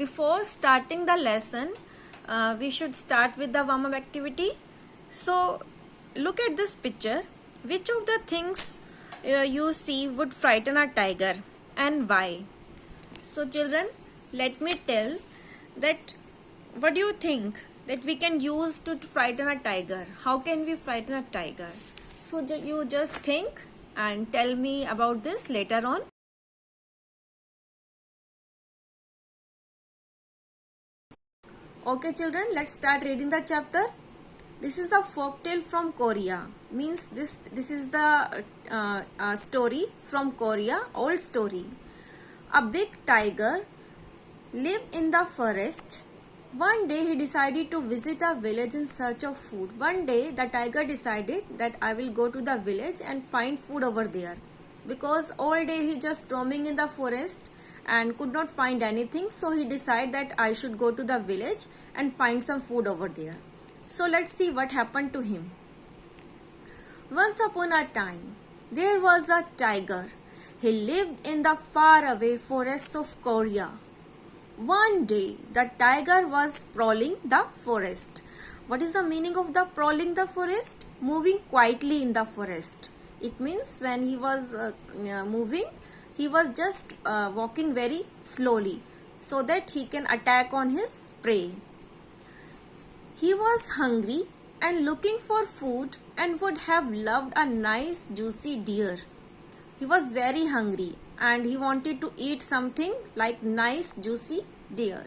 before starting the lesson, we should start with the warm-up activity. So look at this picture. Which of the things you see would frighten a tiger and why? So children, let me tell that what do you think that we can use to frighten a tiger? How can we frighten a tiger? So you just think and tell me about this later on. Okay children, let's start reading the chapter. This is the folktale from Korea. Means this is the story from Korea, old story. A big tiger lived in the forest. One day he decided to visit a village in search of food. One day the tiger decided that I will go to the village and find food over there. Because all day he just roaming in the forest and could not find anything, so he decided that I should go to the village and find some food over there. So let's see what happened to him. Once upon a time, there was a tiger. He lived in the faraway forests of Korea. One day, the tiger was prowling the forest. What is the meaning of the prowling the forest? Moving quietly in the forest. It means when he was moving, he was just walking very slowly so that he can attack on his prey. He was hungry and looking for food and would have loved a nice juicy deer. He was very hungry and he wanted to eat something like nice juicy deer.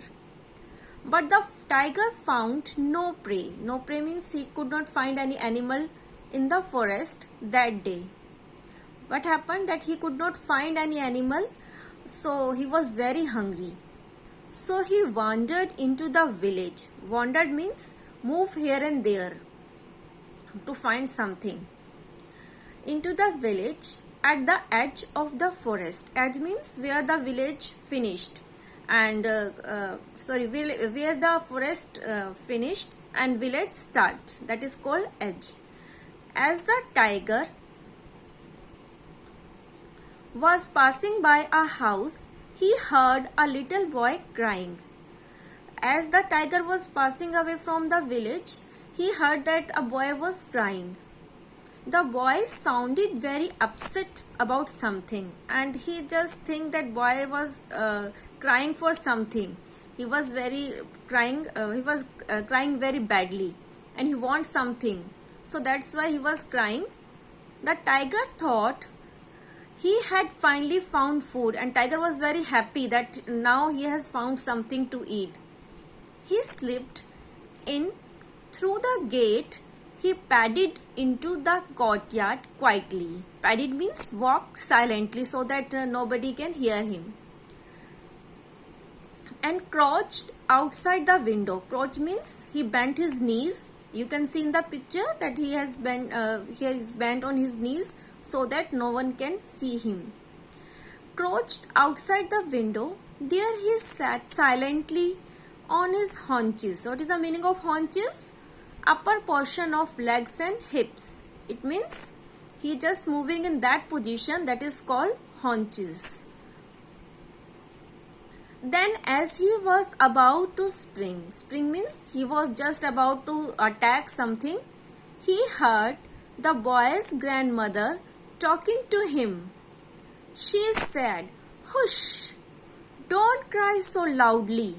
But the tiger found no prey. No prey means he could not find any animal in the forest that day. What happened that he could not find any animal, so he was very hungry. So he wandered into the village. Wandered means move here and there to find something. Into the village at the edge of the forest. Edge means where the village finished and where the forest finished and village start. That is called edge. As the tiger was passing by a house, he heard a little boy crying. As the tiger was passing away from the village, he heard that a boy was crying. The boy sounded very upset about something and he just think that boy was crying for something. He was crying very badly and he wants something. So that's why he was crying. The tiger thought he had finally found food and tiger was very happy that now he has found something to eat. He slipped in through the gate. He padded into the courtyard quietly. Padded means walk silently so that nobody can hear him. And crouched outside the window. Crouch means he bent his knees. You can see in the picture that he is bent on his knees so that no one can see him. Crouched outside the window, there he sat silently on his haunches. What is the meaning of haunches? Upper portion of legs and hips. It means he just moving in that position, that is called haunches. Then as he was about to spring means he was just about to attack something, he heard the boy's grandmother talking to him. She said, "Hush, don't cry so loudly.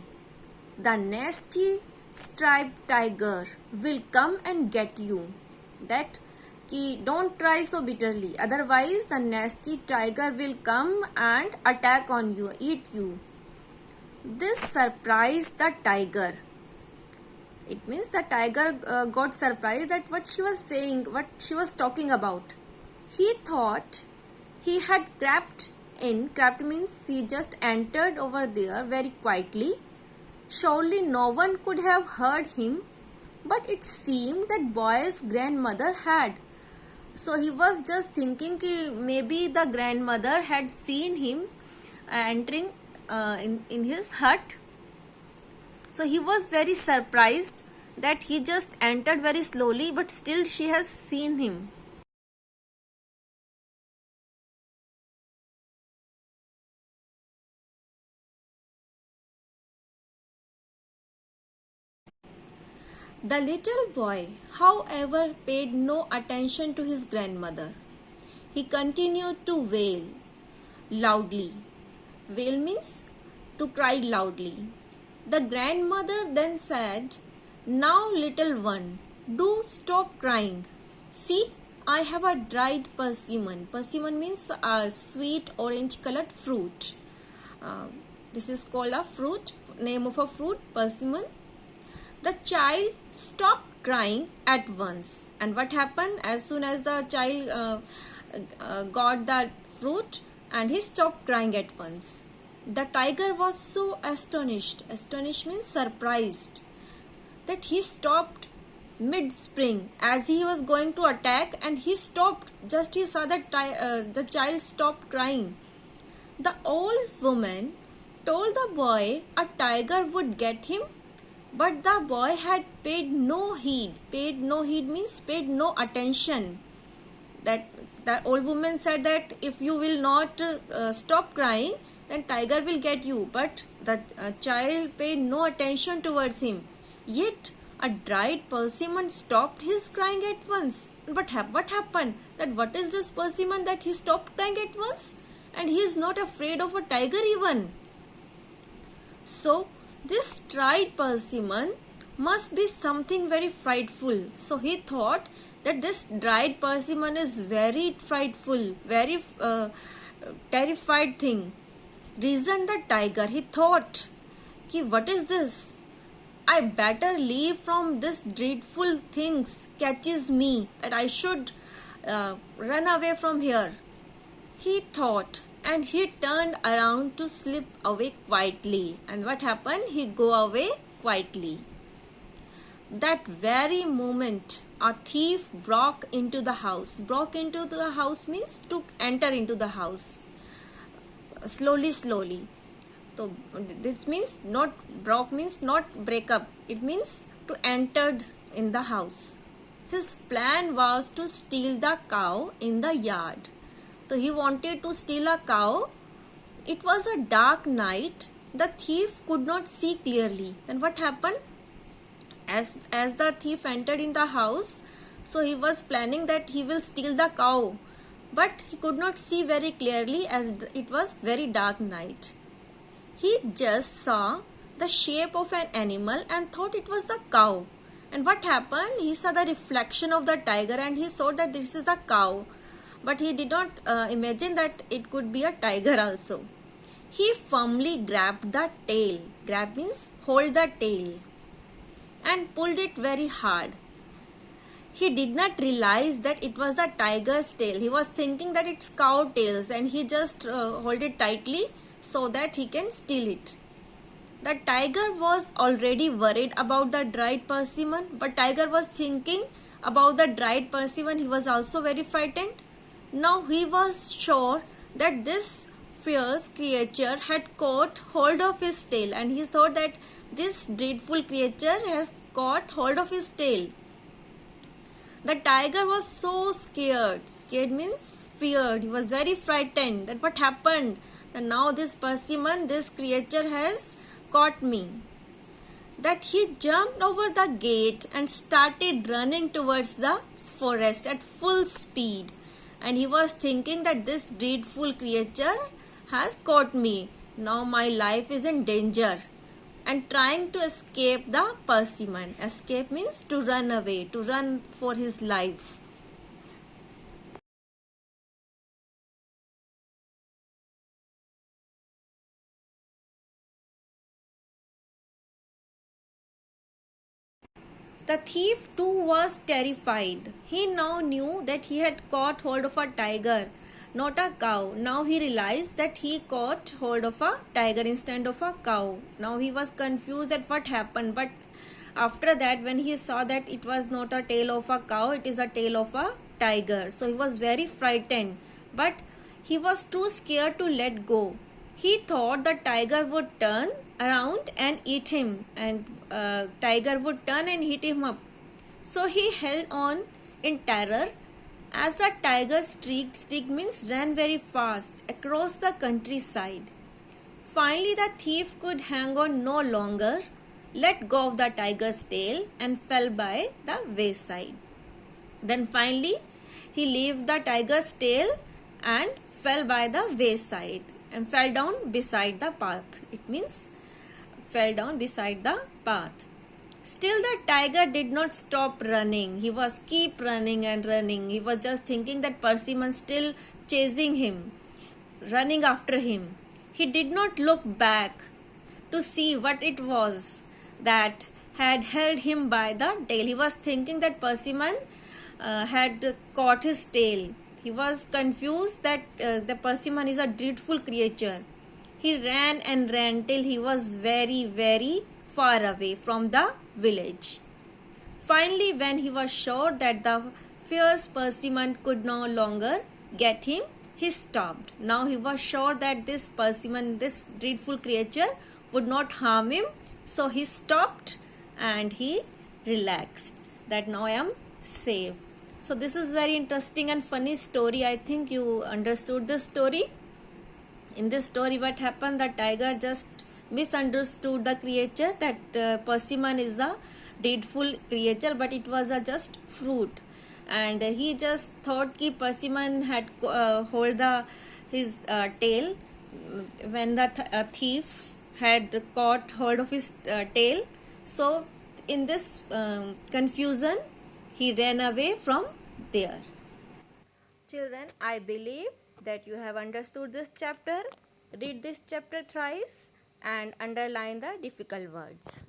The nasty striped tiger will come and get you." That don't cry so bitterly, otherwise the nasty tiger will come and attack on you, eat you. This surprised the tiger. It means the tiger got surprised that what she was saying, what she was talking about. He thought he had crept in. Crept means he just entered over there very quietly. Surely no one could have heard him, but it seemed that boy's grandmother had. So he was just thinking that maybe the grandmother had seen him entering in his hut. So he was very surprised that he just entered very slowly, but still she has seen him. The little boy, however, paid no attention to his grandmother. He continued to wail loudly. Wail means to cry loudly. The grandmother then said, "Now, little one, do stop crying. See, I have a dried persimmon." Persimmon means a sweet orange colored fruit. This is called a fruit, name of a fruit, persimmon. The child stopped crying at once. And what happened? As soon as the child got the fruit, and he stopped crying at once. The tiger was so astonished. Astonished means surprised. That he stopped mid-spring as he was going to attack, and he stopped. Just he saw that the child stopped crying. The old woman told the boy a tiger would get him, but the boy had paid no heed. Paid no heed means paid no attention. That the old woman said that if you will not stop crying, then tiger will get you. But the child paid no attention towards him. Yet a dried persimmon stopped his crying at once. But what happened? That what is this persimmon that he stopped crying at once? And he is not afraid of a tiger even. So this dried persimmon must be something very frightful. So he thought that this dried persimmon is very frightful, very terrified thing. Reasoned the tiger. He thought, "Ki what is this? I better leave from this dreadful things catches me, that I should run away from here." He thought, and he turned around to slip away quietly. And what happened? He go away quietly. That very moment, a thief broke into the house. Broke into the house means to enter into the house. Slowly. So this means not broke means not break up. It means to enter in the house. His plan was to steal the cow in the yard. So he wanted to steal a cow. It was a dark night. The thief could not see clearly. Then what happened? As the thief entered in the house, so he was planning that he will steal the cow. But he could not see very clearly as it was very dark night. He just saw the shape of an animal and thought it was the cow. And what happened? He saw the reflection of the tiger and he saw that this is the cow. But he did not imagine that it could be a tiger also. He firmly grabbed the tail. Grab means hold the tail. And pulled it very hard. He did not realize that it was the tiger's tail. He was thinking that it's cow tails, and he just hold it tightly so that he can steal it. The tiger was already worried about the dried persimmon, but tiger was thinking about the dried persimmon. He was also very frightened. Now he was sure that this fierce creature had caught hold of his tail, and he thought that this dreadful creature has caught hold of his tail. The tiger was so scared. Scared means feared. He was very frightened. That what happened? That now this persimmon, this creature has caught me. That he jumped over the gate and started running towards the forest at full speed. And he was thinking that this dreadful creature has caught me. Now my life is in danger. And trying to escape the persimmon. Escape means to run away, to run for his life. The thief too was terrified. He now knew that he had caught hold of a tiger, not a cow. Now he realized that he caught hold of a tiger instead of a cow. Now he was confused at what happened. But after that, when he saw that it was not a tail of a cow, it is a tail of a tiger. So he was very frightened. But he was too scared to let go. He thought the tiger would turn around and eat him, and tiger would turn and eat him up. So he held on in terror as the tiger streaked means ran very fast across the countryside. Finally the thief could hang on no longer. let go of the tiger's tail and fell by the wayside. Then finally, he left the tiger's tail and fell by the wayside and fell down beside the path. It means fell down beside the path. Still the tiger did not stop running. He was keep running and running. He was just thinking that Persimmon still chasing him, running after him. He did not look back to see what it was that had held him by the tail. He was thinking that Persimmon had caught his tail. He was confused that the Persimmon is a dreadful creature. He ran and ran till he was very, very far away from the village. Finally, when he was sure that the fierce Persimmon could no longer get him, he stopped. Now he was sure that this Persimmon, this dreadful creature, would not harm him. So he stopped and he relaxed. That now I am safe. So this is very interesting and funny story. I think you understood this story. In this story, what happened? The tiger just misunderstood the creature, that Persimmon is a dreadful creature, but it was a just fruit, and he just thought कि Persimmon had hold his tail when the thief had caught hold of his tail. So in this confusion, he ran away from there. Children, I believe that you have understood this chapter. Read this chapter thrice and underline the difficult words.